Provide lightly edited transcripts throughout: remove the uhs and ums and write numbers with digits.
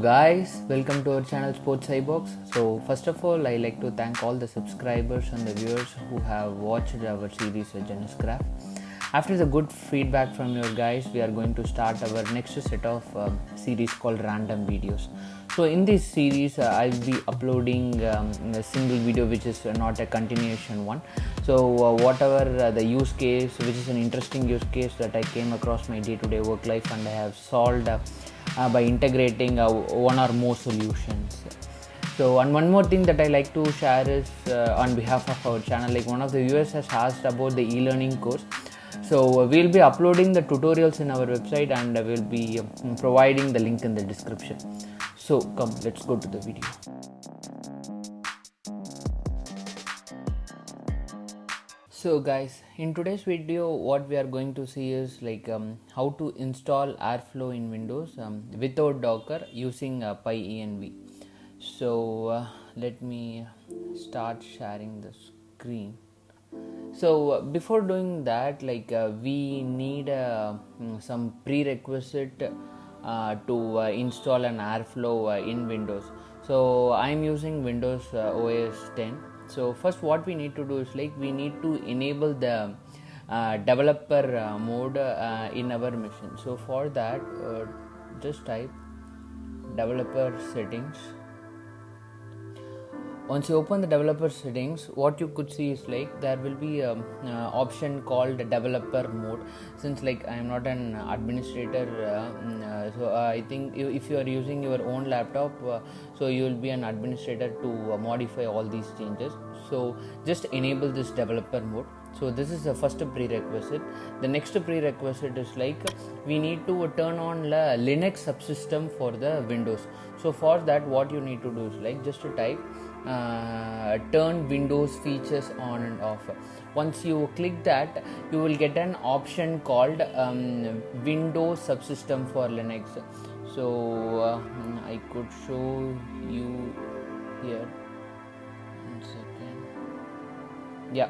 guys, welcome to our channel Sports iBox. So first of all, I like to thank all the subscribers and the viewers who have watched our series Genesis Craft. After the good feedback from your guys, we are going to start our next set of series called Random Videos. So in this series, I'll be uploading a single video which is not a continuation one. So whatever the use case, which is an interesting use case that I came across my day-to-day work life and I have solved by integrating one or more solutions. So, and one more thing that I like to share is on behalf of our channel, like one of the viewers has asked about the e-learning course. So we'll be uploading the tutorials in our website and we'll be providing the link in the description. So come, let's go to the video. So guys, in today's video what we are going to see is like how to install Airflow in Windows without Docker using PyEnv. So let me start sharing the screen. So before doing that, like we need some prerequisite to install an Airflow in Windows. So I'm using Windows OS 10. So first what we need to do is like we need to enable the developer mode in our machine. So for that just type developer settings. Once you open the developer settings, what you could see is like there will be an option called developer mode. Since like I am not an administrator, so I think if you are using your own laptop, so you will be an administrator to modify all these changes. So just enable this developer mode. So this is the first prerequisite. The next prerequisite is like we need to turn on the Linux subsystem for the Windows. So for that what you need to do is like just to type turn Windows features on and off. Once you click that, you will get an option called Windows subsystem for Linux. So I could show you here. 1 second. Yeah.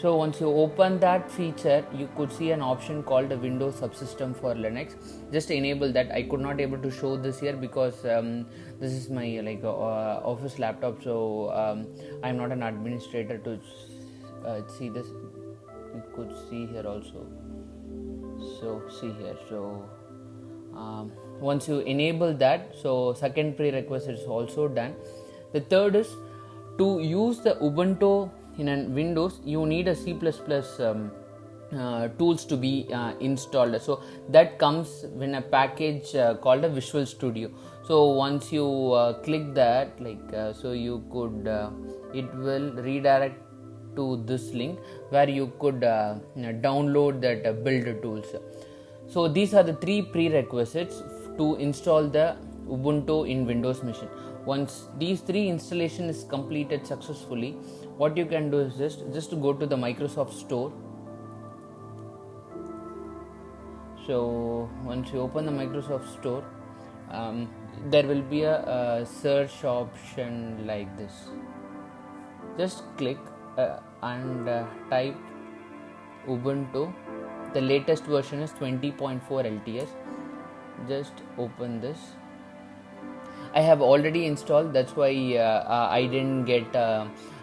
So once you open that feature, you could see an option called the Windows subsystem for Linux. Just enable that. I could not able to show this here because this is my like office laptop. So I'm not an administrator to see this. You could see here also. So see here. So once you enable that, so second prerequisite is also done. The third is to use the Ubuntu in a Windows, you need a C++ tools to be installed. So that comes when a package called a Visual Studio. So once you click that, like so you could it will redirect to this link where you could download that build tools. So these are the three prerequisites to install the Ubuntu in Windows machine. Once these three installation is completed successfully, what you can do is just to go to the Microsoft Store. So once you open the Microsoft Store, there will be a search option like this. Just click and type Ubuntu. The latest version is 20.4 LTS. Just open this. I have already installed, that's why I didn't get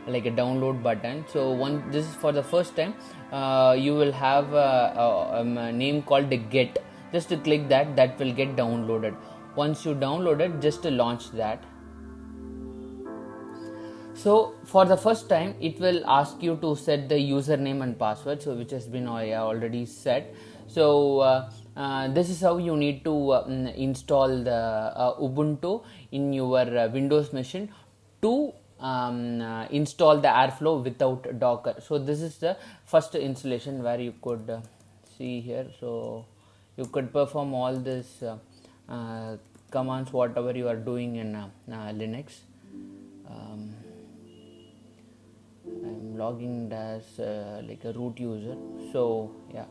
like a download button. So this is for the first time, you will have a name called get. Just to click that will get downloaded. Once you download it, just to launch that. So for the first time, it will ask you to set the username and password, so which has been already set. So this is how you need to install the Ubuntu in your Windows machine to install the Airflow without Docker. So this is the first installation where you could see here. So you could perform all this commands whatever you are doing in Linux. I'm logging as like a root user. So yeah.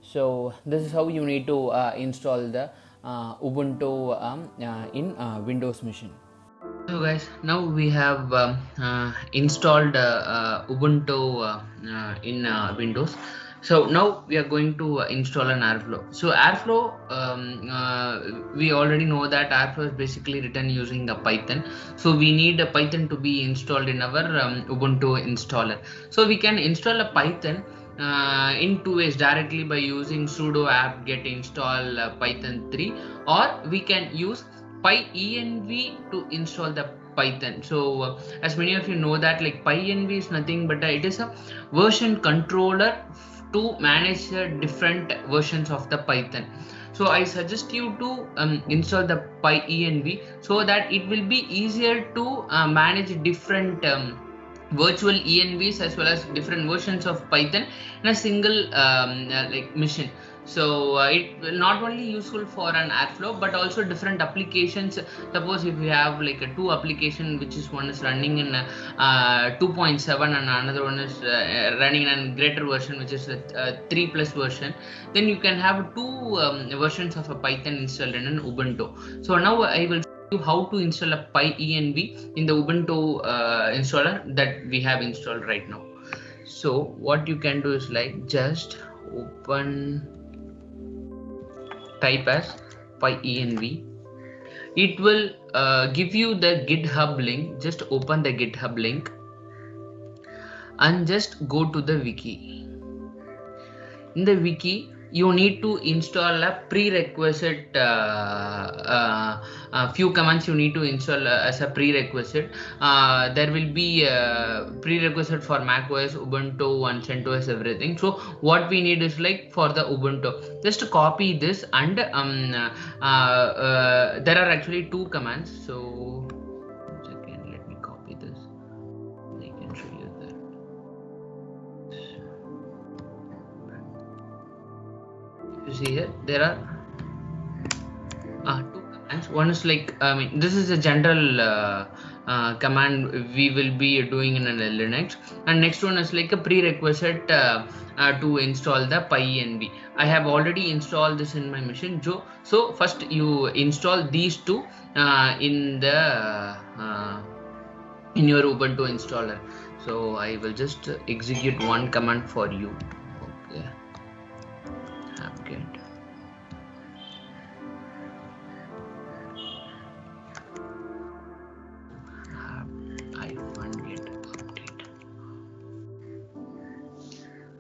So this is how you need to install the Ubuntu in Windows machine. So guys, now we have installed Ubuntu in Windows. So now we are going to install an Airflow. So Airflow, we already know that Airflow is basically written using a Python. So we need a Python to be installed in our Ubuntu installer. So we can install a Python in two ways: directly by using sudo apt get install Python 3, or we can use pyenv to install the Python. So as many of you know that, like, pyenv is nothing but it is a version controller to manage different versions of the Python. So I suggest you to install the pyenv, so that it will be easier to manage different virtual envs as well as different versions of Python in a single like mission. So it will not only useful for an Airflow but also different applications. Suppose if you have like a two application, which is one is running in 2.7 and another one is running in a greater version, which is a 3 plus version, then you can have two versions of a Python installed in an Ubuntu. So now I will show you how to install a pyenv in the Ubuntu installer that we have installed right now. So what you can do is, like, just open, type as pyenv. It will give you the GitHub link. Just open the GitHub link and just go to the wiki. In the wiki, you need to install a prerequisite few commands you need to install as a prerequisite. There will be prerequisite for macOS, Ubuntu and CentOS, everything. So what we need is, like, for the Ubuntu, just copy this and there are actually two commands. So second, let me copy this. I can show you that. You see here, there are two commands. One is, like, this is a general command we will be doing in a Linux, and next one is like a prerequisite to install the pyenv. I have already installed this in my machine. So first you install these two in your Ubuntu installer. So I will just execute one command for you. Okay, apt-get.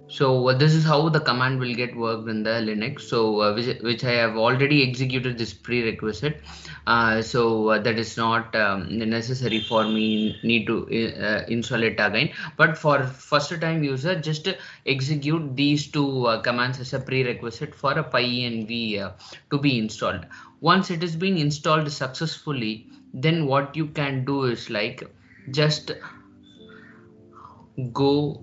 So this is how the command will get worked in the Linux. So which I have already executed this prerequisite. So that is not necessary for me need to install it again. But for first time user, just execute these two commands as a prerequisite for a pyenv to be installed. Once it is being installed successfully, then what you can do is, like, just go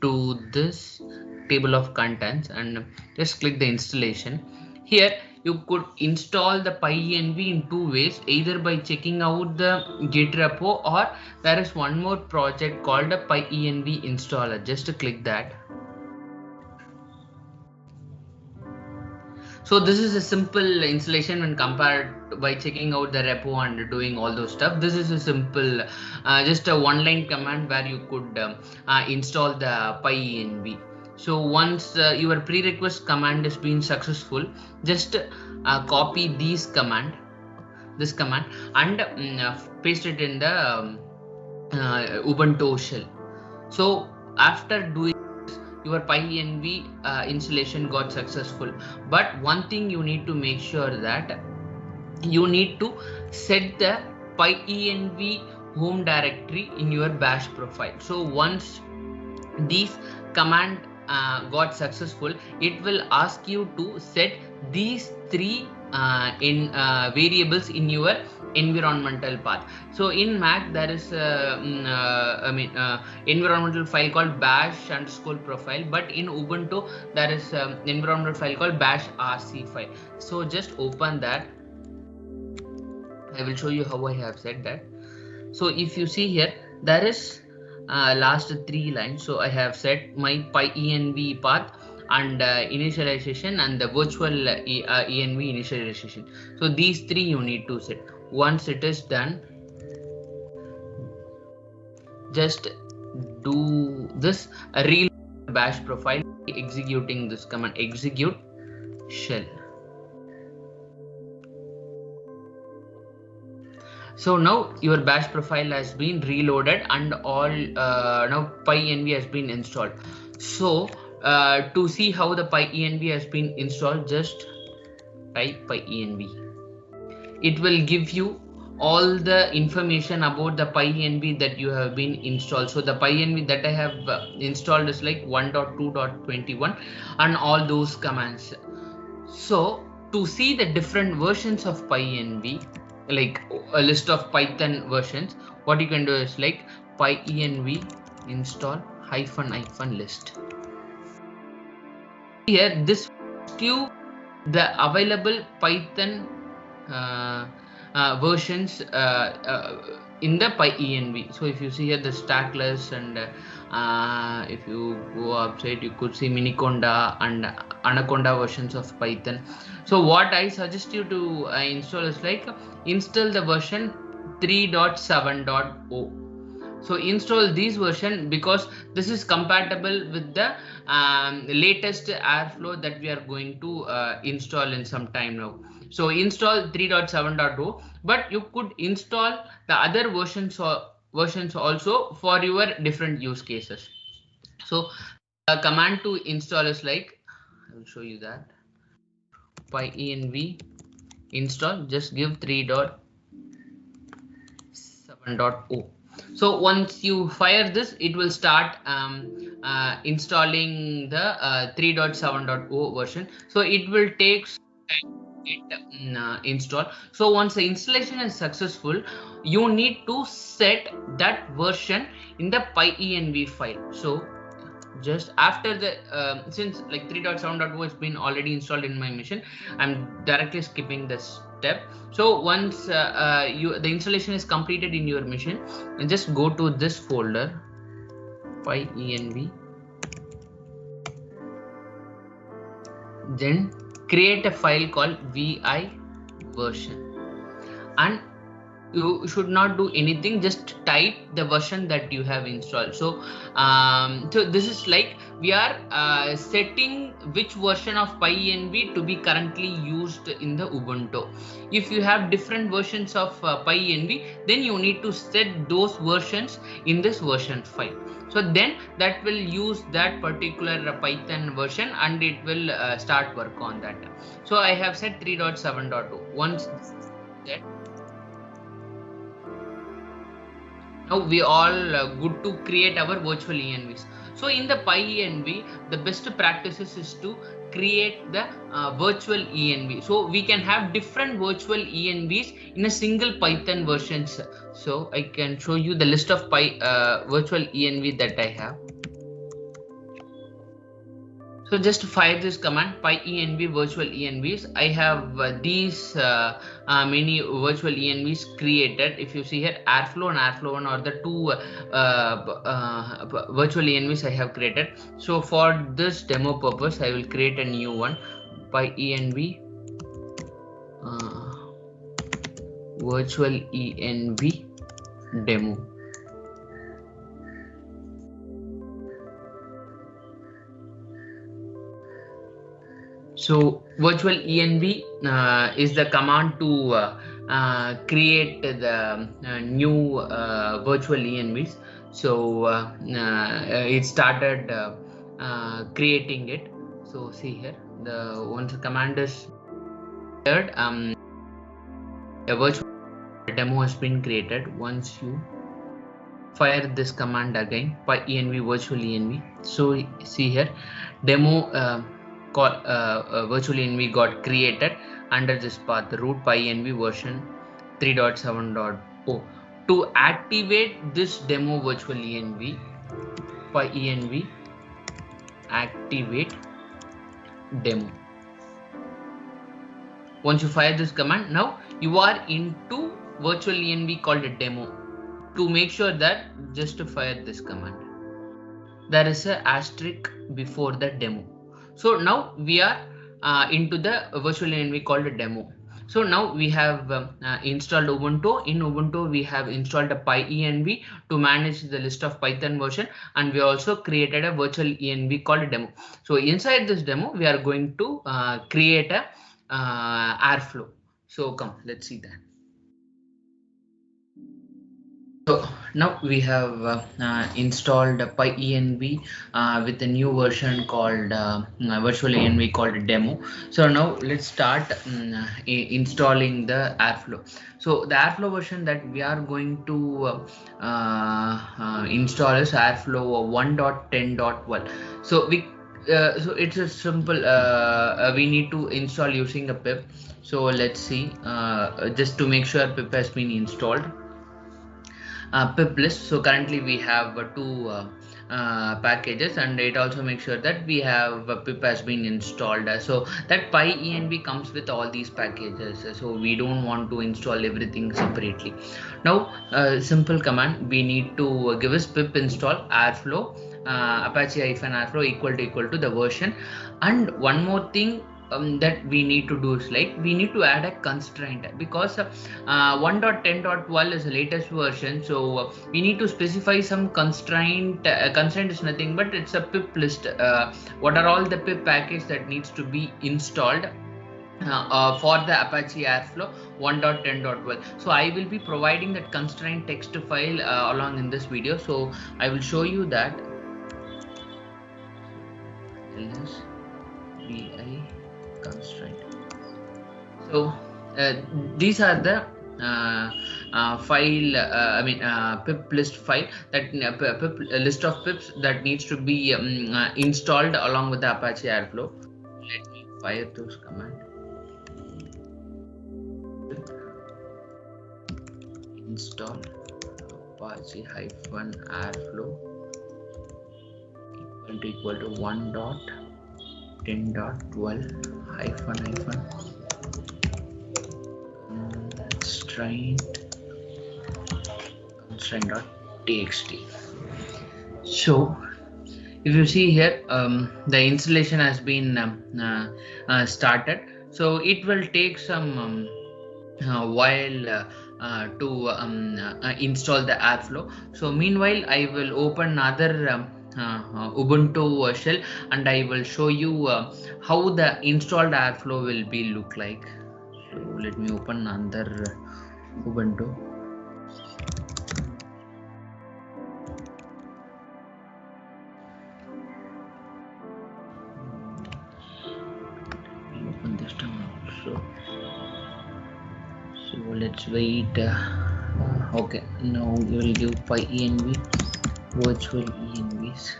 to this table of contents and just click the installation. Here you could install the pyenv in two ways, either by checking out the Git repo, or there is one more project called a pyenv installer. Just click that. So this is a simple installation when compared by checking out the repo and doing all those stuff. This is a simple, just a one-line command where you could install the pyenv. So once your prerequisite command has been successful, just copy this command, and paste it in the Ubuntu shell. So after doing your pyenv installation got successful. But one thing you need to make sure that you need to set the pyenv home directory in your bash profile. So once these command got successful, it will ask you to set these three in variables in your environmental path. So in Mac there is environmental file called bash_profile, but in Ubuntu there is environmental file called bash_rc file. So just open that. I will show you how I have set that. So if you see here, there is last three lines. So I have set my pyenv path and initialization and the virtual env initialization. So these three you need to set. Once it is done, just do this reload bash profile executing this command execute shell. So now your bash profile has been reloaded and all now PyEnv has been installed. So to see how the PyEnv has been installed, just type PyEnv. It will give you all the information about the PyEnv that you have been installed. So the PyEnv that I have installed is like 1.2.21 and all those commands. So to see the different versions of PyEnv, like a list of Python versions, what you can do is like PyEnv install -- list. Here this gives you the available Python versions in the PyEnv. So if you see here the stack list, and if you go upside, you could see Miniconda and Anaconda versions of Python. So what I suggest you to install is like install the version 3.7.0. So install this version because this is compatible with the latest Airflow that we are going to install in some time now. So install 3.7.0, but you could install the other versions also for your different use cases. So the command to install is like, I will show you that. PyEnv install, just give 3.7.0. So once you fire this, it will start installing the 3.7.0 version. So it will take time to get installed. So once the installation is successful, you need to set that version in the PyEnv file. So just after the since like 3.7.0 has been already installed in my machine, I'm directly skipping this step. So once the installation is completed in your machine, and just go to this folder PyEnv, then create a file called vi version, and you should not do anything, just type the version that you have installed. So so this is like we are setting which version of PyEnv to be currently used in the Ubuntu. If you have different versions of PyEnv, then you need to set those versions in this version file. So then that will use that particular Python version and it will start work on that. So I have set 3.7.2. Once that, now we all good to create our virtual envs. So in the PyEnv, the best practices is to create the virtual env. So we can have different virtual envs in a single Python versions. So I can show you the list of virtual env that I have. So just fire this command PyEnv virtual envs. I have these many virtual envs created. If you see here, Airflow and Airflow 1 are the two virtual envs I have created. So for this demo purpose, I will create a new one, PyEnv virtual env demo. So virtual env is the command to create the new virtual envs. So it started creating it. So see here, once the command is created, a virtual demo has been created. Once you fire this command again, PyEnv virtual env. So see here, demo virtual env got created under this path, root PyEnv version 3.7.0. To activate this demo virtual env, PyEnv activate demo. Once you fire this command, now you are into virtual env called a demo. To make sure that, just to fire this command, there is a asterisk before the demo. So now we are into the virtual env called a demo. So now we have installed Ubuntu. In Ubuntu, we have installed a PyEnv to manage the list of Python version, and we also created a virtual env called demo. So inside this demo, we are going to create a Airflow. So come, let's see that. So now we have installed PyEnv with a new version called virtual env called demo. So now let's start installing the Airflow. So the Airflow version that we are going to install is Airflow 1.10.1. So so it's a simple. We need to install using a pip. So let's see. Just to make sure pip has been installed. Pip list. So currently we have two packages, and it also makes sure that we have pip has been installed. So that PyEnv comes with all these packages, so we don't want to install everything separately. Now simple command we need to give us pip install airflow apache-airflow equal to the version. And one more thing that we need to do is like we need to add a constraint, because 1.10.12 is the latest version. So we need to specify some constraint. Constraint is nothing but it's a pip list. What are all the pip package that needs to be installed for the Apache Airflow 1.10.12. So I will be providing that constraint text file along in this video. So I will show you that. LSVI constraint. So these are the file pip list file, that pip list of pips that needs to be installed along with the Apache Airflow. Let me fire those command. Install Apache-Airflow equal to 1.10.12 constraint.txt. So if you see here, the installation has been started. So it will take some while to install the Airflow. So meanwhile I will open another Ubuntu shell, and I will show you how the installed Airflow will be look like. So let me open another Ubuntu. Open this time also. So let's wait. Okay, now we will give PyEnv virtual envs.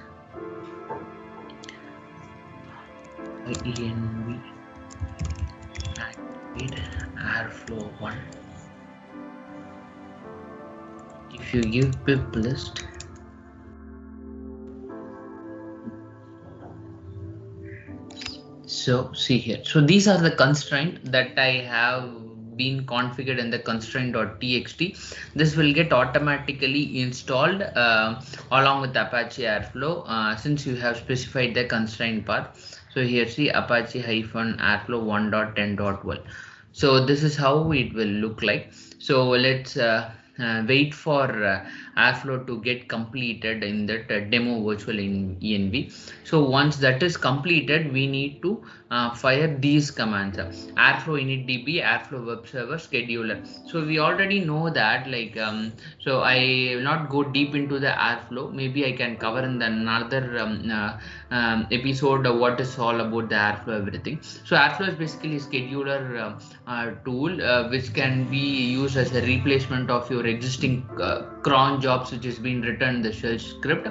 PyEnv activate Airflow 1. If you give pip list, so see here. So these are the constraints that I have been configured in the constraint.txt. This will get automatically installed along with Apache Airflow since you have specified the constraint path. So here see Apache-Airflow 1.10.12. So this is how it will look like. So let's wait for Airflow to get completed in that demo virtual env. So once that is completed, we need to fire these commands: Airflow initdb, Airflow web server scheduler. So we already know that, like so I will not go deep into the Airflow. Maybe I can cover in another episode what is all about the Airflow, everything. So Airflow is basically a scheduler tool which can be used as a replacement of your existing cron jobs which has been written in the shell script.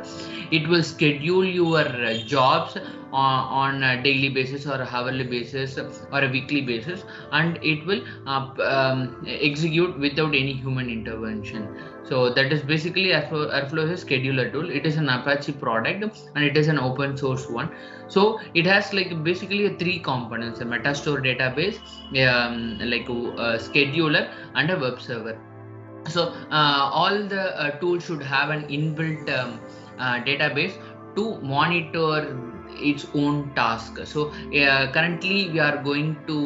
It will schedule your jobs on a daily basis or a hourly basis or a weekly basis, and it will execute without any human intervention. So that is basically Airflow is a scheduler tool. It is an Apache product and it is an open source one. So it has like basically three components: a Metastore database, like a scheduler, and a web server. So all the tools should have an inbuilt database to monitor its own task. So currently we are going to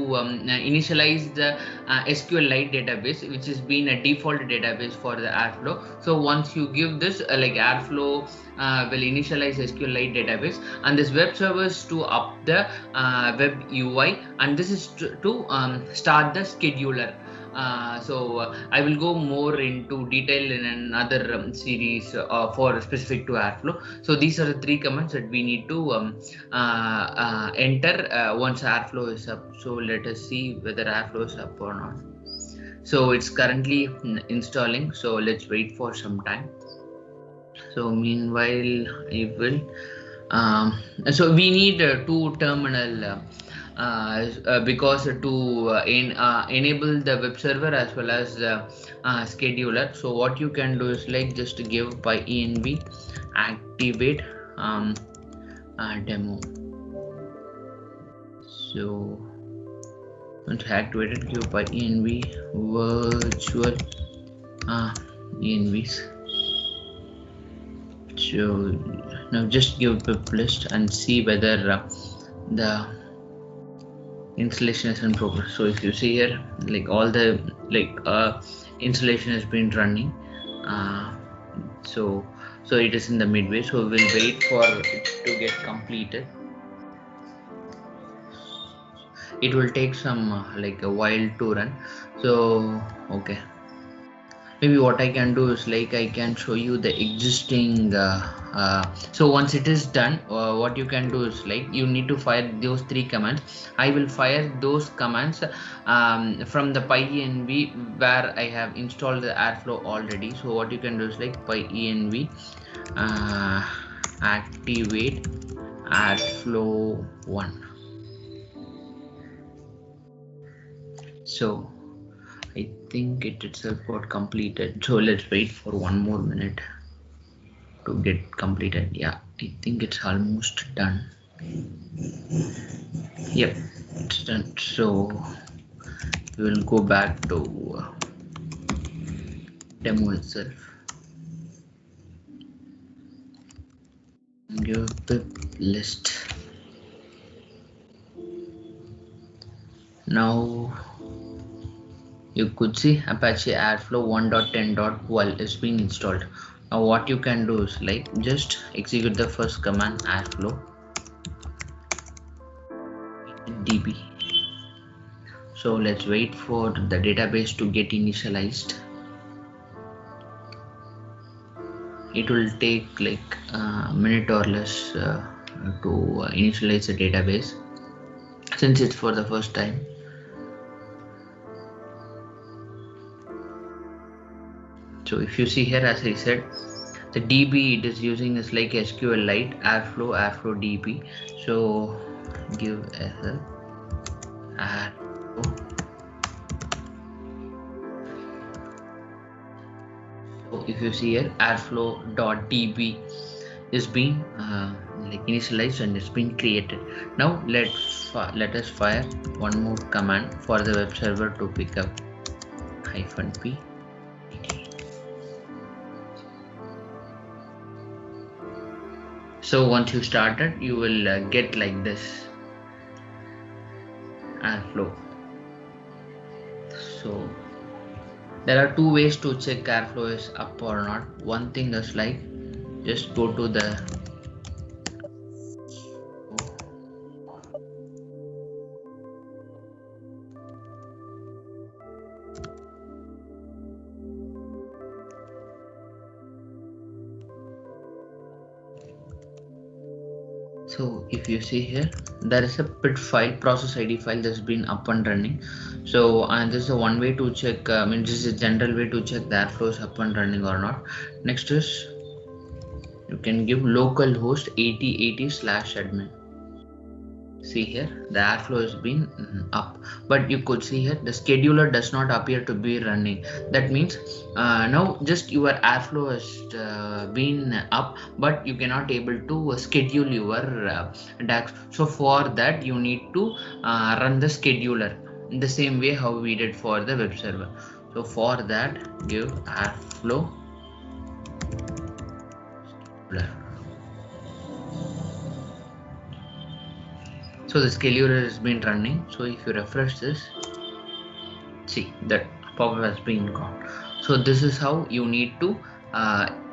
initialize the SQLite database, which has been a default database for the Airflow. So once you give this, like Airflow will initialize SQLite database, and this web servers to up the web UI, and this is to start the scheduler. I will go more into detail in another series for specific to Airflow. So these are the three commands that we need to enter once Airflow is up. So let us see whether Airflow is up or not. So it's currently installing. So let's wait for some time. So meanwhile, it will. So we need two terminal. Because to enable the web server as well as scheduler. So what you can do is like just give pyenv activate demo. So once activated, give pyenv virtual envs. So now just give pip list and see whether the installation is in progress. So if you see here, like all the installation has been running. So it is in the midway. So we'll wait for it to get completed. It will take some like a while to run. So okay. Maybe what I can do is like I can show you the existing so once it is done, what you can do is like you need to fire those three commands. I will fire those commands from the pyenv where I have installed the Airflow already. So what you can do is like pyenv activate Airflow 1. So I think it itself got completed. So let's wait for 1 more minute to get completed. Yeah, I think it's almost done. Yep, it's done. So we will go back to demo itself. Give pip list. Now you could see Apache Airflow 1.10.12 is being installed. Now what you can do is like just execute the first command Airflow db. So let's wait for the database to get initialized. It will take like a minute or less to initialize the database since it's for the first time. So if you see here, as I said, the DB it is using is like SQLite, Airflow DB. So give Airflow. So if you see here, Airflow.db is being like initialized and it's been created. Now let us fire one more command for the web server to pick up -p. So once you started, you will get like this Airflow. So there are two ways to check Airflow is up or not. One thing is like just go to the So if you see here, there is a pit file, process ID file that's been up and running. So this is a one way to check, this is a general way to check the Airflow is up and running or not. Next is you can give localhost 8080/admin. See here, the Airflow has been up, but you could see here the scheduler does not appear to be running. That means now just your Airflow has been up, but you cannot able to schedule your DAX. So for that you need to run the scheduler in the same way how we did for the web server. So for that, give Airflow scheduler. So the scheduler has been running. So if you refresh this, see that pop-up has been gone. So this is how you need to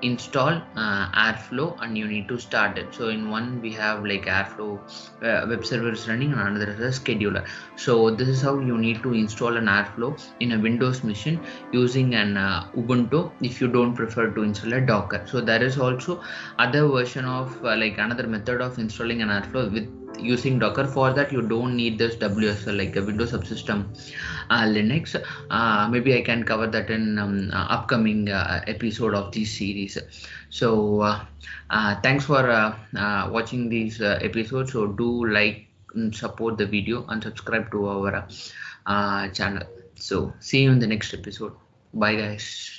install Airflow, and you need to start it. So in one we have like Airflow web server is running, and another is a scheduler. So this is how you need to install an Airflow in a Windows machine using an Ubuntu, if you don't prefer to install a Docker. So there is also other version of like another method of installing an Airflow with using Docker. For that you don't need this WSL, like a Windows subsystem Linux. Maybe I can cover that in upcoming episode of this series. So thanks for watching these episodes. So do like and support the video and subscribe to our channel. So see you in the next episode. Bye guys.